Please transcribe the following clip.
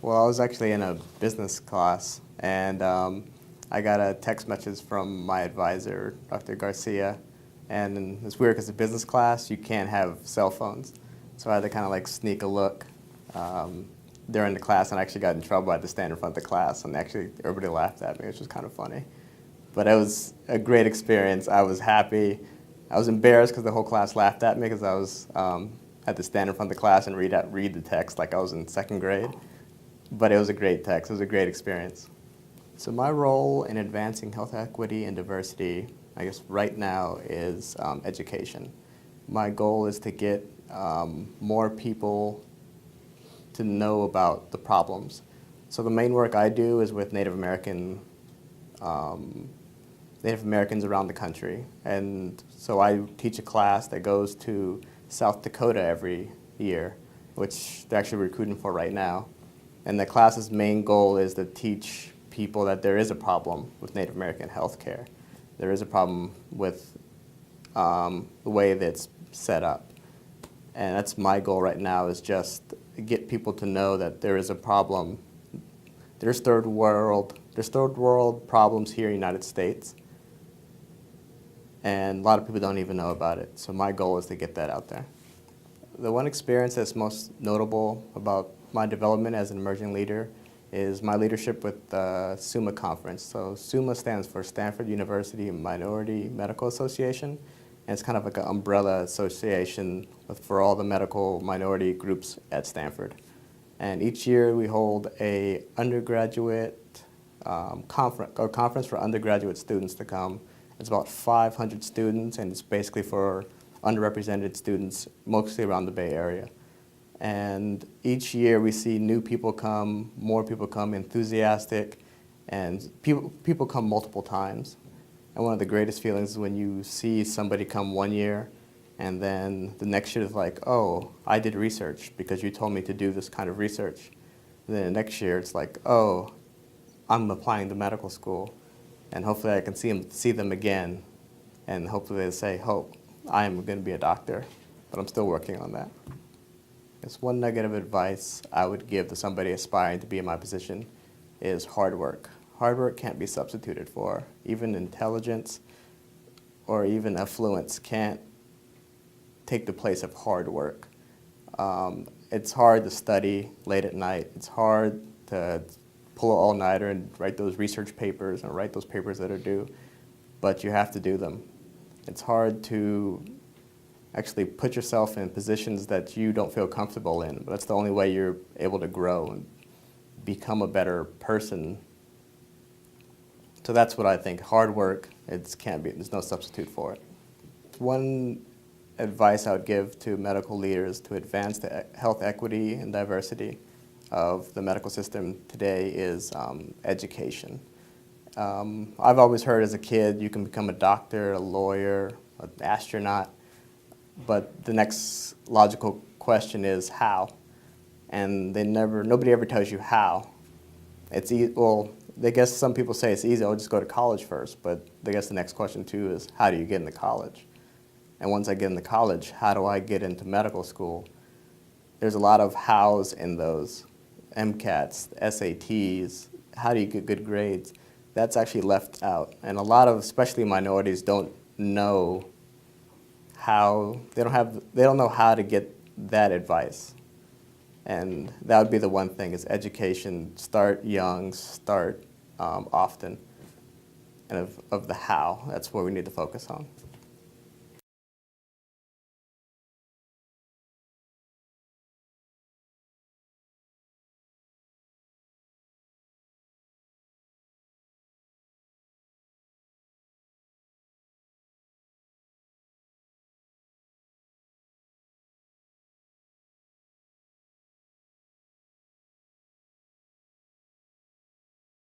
Well, I was actually in a business class, and I got a text message from my advisor, Dr. Garcia, and it's weird because in business class, you can't have cell phones. So I had to kind of like sneak a look during the class, and I actually got in trouble. I had to stand in front of the class, and actually everybody laughed at me, which was kind of funny. But it was a great experience. I was happy. I was embarrassed because the whole class laughed at me because I was had to stand in front of the class and read the text like I was in second grade. But it was a great text. It was a great experience. So my role in advancing health equity and diversity, I guess right now, is education. My goal is to get more people to know about the problems. So the main work I do is with Native Americans around the country. And so I teach a class that goes to South Dakota every year, which they're actually recruiting for right now. And the class's main goal is to teach people that there is a problem with Native American healthcare. There is a problem with the way that's set up. And that's my goal right now, is just get people to know that there is a problem. There's third world problems here in the United States. And a lot of people don't even know about it. So my goal is to get that out there. The one experience that's most notable about my development as an emerging leader is my leadership with the SUMA conference. So SUMA stands for Stanford University Minority Medical Association, and it's kind of like an umbrella association for all the medical minority groups at Stanford. And each year we hold a undergraduate conference for undergraduate students to come. It's about 500 students, and it's basically for underrepresented students, mostly around the Bay Area. And each year we see new people come, more people come, enthusiastic, and people come multiple times. And one of the greatest feelings is when you see somebody come one year, and then the next year is like, oh, I did research because you told me to do this kind of research. And then the next year it's like, oh, I'm applying to medical school. And hopefully I can see them again, and hopefully they'll say, oh, I am going to be a doctor, but I'm still working on that. It's one nugget of advice I would give to somebody aspiring to be in my position is hard work. Hard work can't be substituted for. Even intelligence or even affluence can't take the place of hard work. It's hard to study late at night. It's hard to pull an all-nighter and write those research papers and write those papers that are due, but you have to do them. It's hard to actually put yourself in positions that you don't feel comfortable in, but that's the only way you're able to grow and become a better person. So that's what I think. Hard work, there's no substitute for it. One advice I would give to medical leaders to advance the health equity and diversity of the medical system today is education. I've always heard as a kid you can become a doctor, a lawyer, an astronaut, but the next logical question is how, and nobody ever tells you how. Well, I guess some people say it's easy, I'll just go to college first, but I guess the next question too is how do you get into college? And once I get into college, how do I get into medical school? There's a lot of hows in those. MCATs, SATs, how do you get good grades? That's actually left out. And a lot of, especially minorities, don't know how, they don't know how to get that advice. And that would be the one thing, is education. Start young, start often. And of the how, that's what we need to focus on.